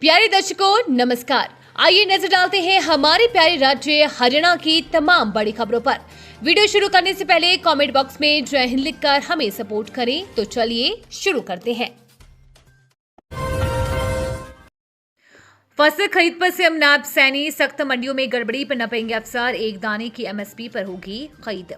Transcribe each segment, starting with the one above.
प्यारे दर्शकों नमस्कार। आइए नजर डालते हैं हमारे प्यारे राज्य हरियाणा की तमाम बड़ी खबरों पर। वीडियो शुरू करने से पहले कमेंट बॉक्स में जय हिंद लिखकर हमें सपोर्ट करें। तो चलिए शुरू करते हैं। फसल खरीद पर सीएम नायब सैनी सख्त, मंडियों में गड़बड़ी पर नपेंगे अफसर, एक दाने की एमएसपी पर होगी खरीद।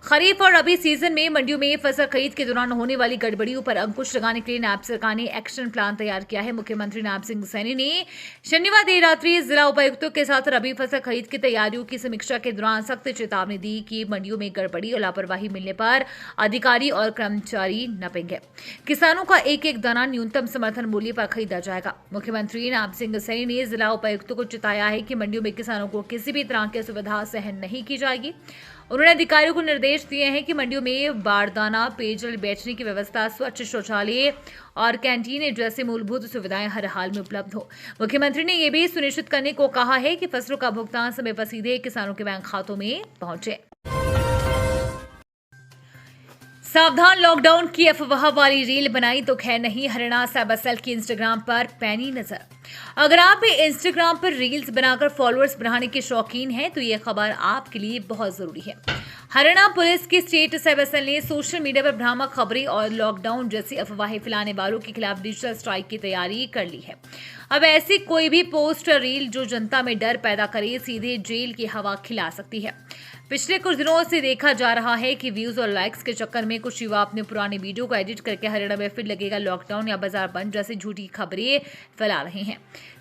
खरीफ और रबी सीजन में मंडियों में फसल खरीद के दौरान होने वाली गड़बड़ियों पर अंकुश लगाने के लिए नायब सरकार ने एक्शन प्लान तैयार किया है। मुख्यमंत्री नायब सिंह सैनी ने शनिवार देर रात्रि जिला उपायुक्तों के साथ रबी फसल खरीद की तैयारियों की समीक्षा के दौरान सख्त चेतावनी दी कि मंडियों में गड़बड़ी और लापरवाही मिलने पर अधिकारी और कर्मचारी नपेंगे। किसानों का एक एक दाना न्यूनतम समर्थन मूल्य पर खरीदा जाएगा। मुख्यमंत्री नायब सिंह सैनी ने जिला उपायुक्तों को चेताया है कि मंडियों में किसानों को किसी भी तरह की असुविधा सहन नहीं की जाएगी। उन्होंने अधिकारियों को निर्देश दिए हैं कि मंडियों में बारदाना, पेयजल, बैठने की व्यवस्था, स्वच्छ शौचालय और कैंटीन जैसी मूलभूत सुविधाएं हर हाल में उपलब्ध हो। मुख्यमंत्री ने यह भी सुनिश्चित करने को कहा है कि फसलों का भुगतान समय पर सीधे किसानों के बैंक खातों में पहुंचे। सावधान, लॉकडाउन की अफवाह वाली रील बनाई तो खैर नहीं, हरियाणा साइबर सेल की इंस्टाग्राम पर पैनी नजर। अगर आप भी इंस्टाग्राम पर रील्स बनाकर फॉलोअर्स बढ़ाने के शौकीन हैं तो ये खबर आपके लिए बहुत जरूरी है। हरियाणा पुलिस की स्टेट साइबर सेल ने सोशल मीडिया पर भ्रामक खबरें और लॉकडाउन जैसी अफवाहें फैलाने वालों के खिलाफ डिजिटल स्ट्राइक की तैयारी कर ली है। अब ऐसी कोई भी पोस्ट या रील जो जनता में डर पैदा करे सीधे जेल की हवा खिला सकती है। पिछले कुछ दिनों से देखा जा रहा है कि व्यूज और लाइक्स के चक्कर में कुछ युवा अपने पुराने वीडियो को एडिट करके हरियाणा में फिर लगेगा लॉकडाउन या बाजार बंद जैसी झूठी खबरें फैला रहे हैं।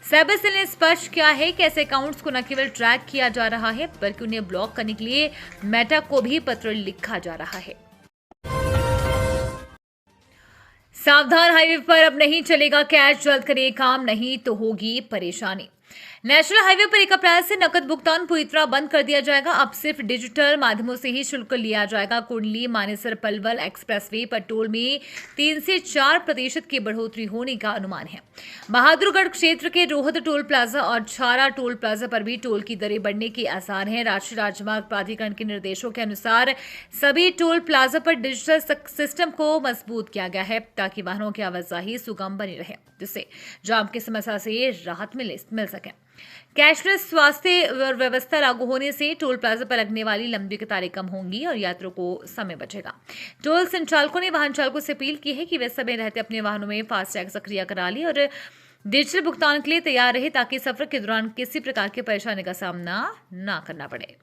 साइबर सेल ने स्पष्ट किया है कि ऐसे अकाउंट्स को न केवल ट्रैक किया जा रहा है बल्कि उन्हें ब्लॉक करने के लिए मेटा को भी पत्र लिखा जा रहा है। सावधान, हाईवे पर अब नहीं चलेगा कैश, जल्द करें काम, नहीं तो होगी परेशानी। नेशनल हाईवे पर 1 अप्रैल से नकद भुगतान पूरी तरह बंद कर दिया जाएगा। अब सिर्फ डिजिटल माध्यमों से ही शुल्क लिया जाएगा। कुंडली, मानेसर, पलवल एक्सप्रेसवे पर टोल में 3 से 4% की बढ़ोतरी होने का अनुमान है। बहादुरगढ़ क्षेत्र के रोहत टोल प्लाजा और छारा टोल प्लाजा पर भी टोल की दरें बढ़ने के आसार हैं। राष्ट्रीय राजमार्ग प्राधिकरण के निर्देशों के अनुसार सभी टोल प्लाजा पर डिजिटल सिस्टम को मजबूत किया गया है ताकि वाहनों की आवाजाही सुगम बनी रहे, जिससे जाम की समस्या से राहत मिल सके। कैशलेस स्वास्थ्य व्यवस्था लागू होने से टोल प्लाजा पर लगने वाली लंबी कतारें कम होंगी और यात्रियों को समय बचेगा। टोल संचालकों ने वाहन चालकों से अपील की है कि वे समय रहते अपने वाहनों में फास्टैग सक्रिय करा लें और डिजिटल भुगतान के लिए तैयार रहे ताकि सफर के दौरान किसी प्रकार की परेशानी का सामना न करना पड़े।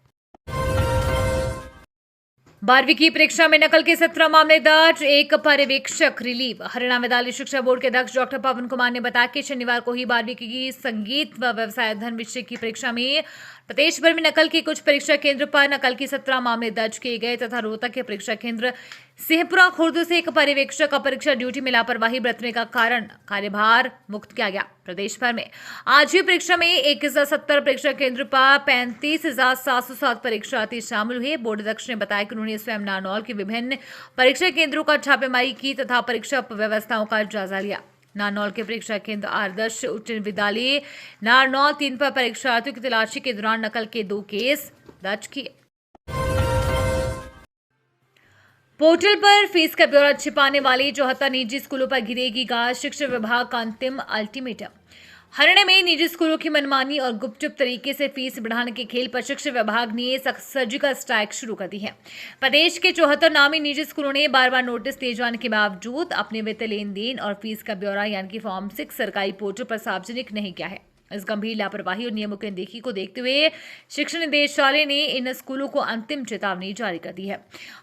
12वीं की परीक्षा में नकल के 17 मामले दर्ज, एक पर्यवेक्षक रिलीव। हरियाणा विद्यालय शिक्षा बोर्ड के अध्यक्ष डॉक्टर पवन कुमार ने बताया कि शनिवार को ही 12वीं की संगीत व व्यवसाय अध्ययन विषय की परीक्षा में प्रदेश भर में नकल के कुछ परीक्षा केंद्र पर नकल के 17 मामले दर्ज किए गए तथा रोहतक के परीक्षा केंद्र सिंहपुरा खुर्द से एक पर्यवेक्षक का परीक्षा ड्यूटी में लापरवाही बरतने का कारण कार्यभार मुक्त किया गया। प्रदेश भर में आज हुई परीक्षा में 1070 परीक्षा केंद्र पर 35,707 परीक्षार्थी शामिल हुए। बोर्ड अध्यक्ष ने बताया कि उन्होंने स्वयं नारनौल के विभिन्न परीक्षा केंद्रों का छापेमारी की तथा परीक्षा व्यवस्थाओं का जायजा लिया। नारनौल के परीक्षा केंद्र आदर्श उच्च विद्यालय नारनौल 3 पर परीक्षार्थियों की तलाशी के दौरान नकल के 2 केस दर्ज किए। पोर्टल पर फीस का ब्यौरा छिपाने वाले 74 निजी स्कूलों पर गिरेगी गाज, शिक्षा विभाग का अंतिम अल्टीमेटम। हरियाणा में निजी स्कूलों की मनमानी और गुपचुप तरीके से फीस बढ़ाने के खेल पर शिक्षा विभाग ने सर्जिकल स्ट्राइक शुरू कर दी है। प्रदेश के 74 नामी निजी स्कूलों ने बार-बार नोटिस दिए जाने के बावजूद अपने वित्तीय लेन देन और फीस का ब्यौरा यानी कि फॉर्म 6 सरकारी पोर्टल पर सार्वजनिक नहीं किया है। इस गंभीर लापरवाही और नियमों की अनदेखी को देखते हुए शिक्षा निदेशालय ने इन स्कूलों को अंतिम चेतावनी जारी कर दी है।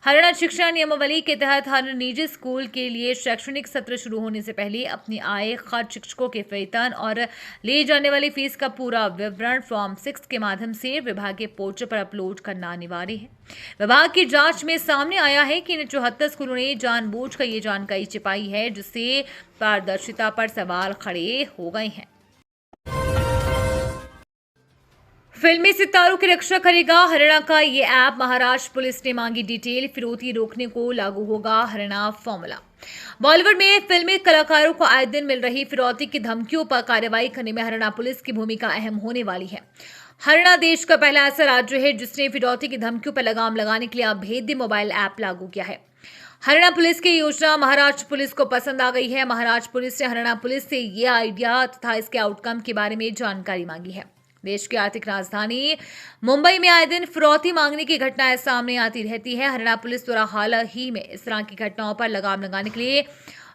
हरियाणा शिक्षा नियमावली के तहत हर निजी स्कूल के लिए शैक्षणिक सत्र शुरू होने से पहले अपनी आय, खर्च, शिक्षकों के वेतन और लिए जाने वाली फीस का पूरा विवरण फॉर्म 6 के माध्यम से विभाग के पोर्टल पर अपलोड करना अनिवार्य है। विभाग की जांच में सामने आया है कि इन 74 स्कूलों ने जानबूझकर ये जानकारी छिपाई है, जिससे पारदर्शिता पर सवाल खड़े हो गए हैं। फिल्मी सितारों की रक्षा करेगा हरियाणा का ये ऐप, महाराष्ट्र पुलिस ने मांगी डिटेल, फिरौती रोकने को लागू होगा हरियाणा फॉर्मूला। बॉलीवुड में फिल्मी कलाकारों को आए दिन मिल रही फिरौती की धमकियों पर कार्रवाई करने में हरियाणा पुलिस की भूमिका अहम होने वाली है। हरियाणा देश का पहला ऐसा राज्य है जिसने फिरौती की धमकियों पर लगाम लगाने के लिए अभेद्य मोबाइल ऐप लागू किया है। हरियाणा पुलिस की योजना महाराष्ट्र पुलिस को पसंद आ गई है। महाराष्ट्र पुलिस ने हरियाणा पुलिस से ये आइडिया तथा इसके आउटकम के बारे में जानकारी मांगी है। देश की आर्थिक राजधानी मुंबई में आए दिन फिरौती मांगने की घटनाएं सामने आती रहती है। हरियाणा पुलिस द्वारा हाल ही में इस तरह की घटनाओं पर लगाम लगाने के लिए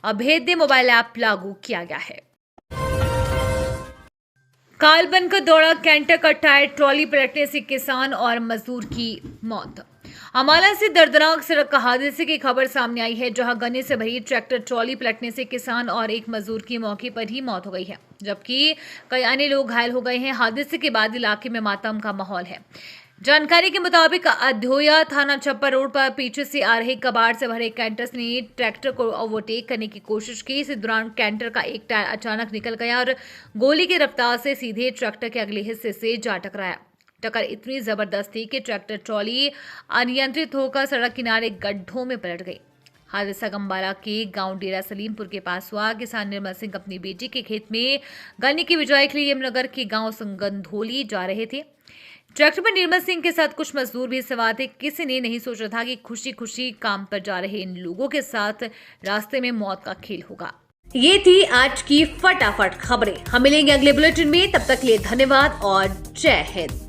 अभेद्य मोबाइल ऐप लागू किया गया है। काल बनकर दौड़ा कैंटर का टायर, ट्रॉली पलटने से किसान और मजदूर की मौत। अम्बाला से दर्दनाक सड़क हादसे की खबर सामने आई है, जहां गन्ने से भरी ट्रैक्टर ट्रॉली पलटने से किसान और एक मजदूर की मौके पर ही मौत हो गई है, जबकि कई अन्य लोग घायल हो गए हैं। हादसे के बाद इलाके में मातम का माहौल है। जानकारी के मुताबिक अधोया थाना छप्पर रोड पर पीछे से आ रहे कबाड़ से भरे कैंटर ने ट्रैक्टर को ओवरटेक करने की कोशिश की। इस दौरान कैंटर का एक टायर अचानक निकल गया और गोली की रफ्तार से सीधे ट्रैक्टर के अगले हिस्से से जा टकराया। टक्कर इतनी जबरदस्त थी कि ट्रैक्टर ट्रॉली अनियंत्रित होकर सड़क किनारे गड्ढों में पलट गई। हादसा अम्बाला के गांव डेरा सलीमपुर के पास हुआ। किसान निर्मल सिंह अपनी बेटी के खेत में गन्ने की बिजाई के लिए यमुनानगर के गांव संगंधोली जा रहे थे। ट्रैक्टर पर निर्मल सिंह के साथ कुछ मजदूर भी सवार थे। किसी ने नहीं सोचा था कि खुशी खुशी काम पर जा रहे इन लोगों के साथ रास्ते में मौत का खेल होगा। ये थी आज की फटाफट खबरें। हम मिलेंगे अगले बुलेटिन में, तब तक के लिए धन्यवाद और जय हिंद।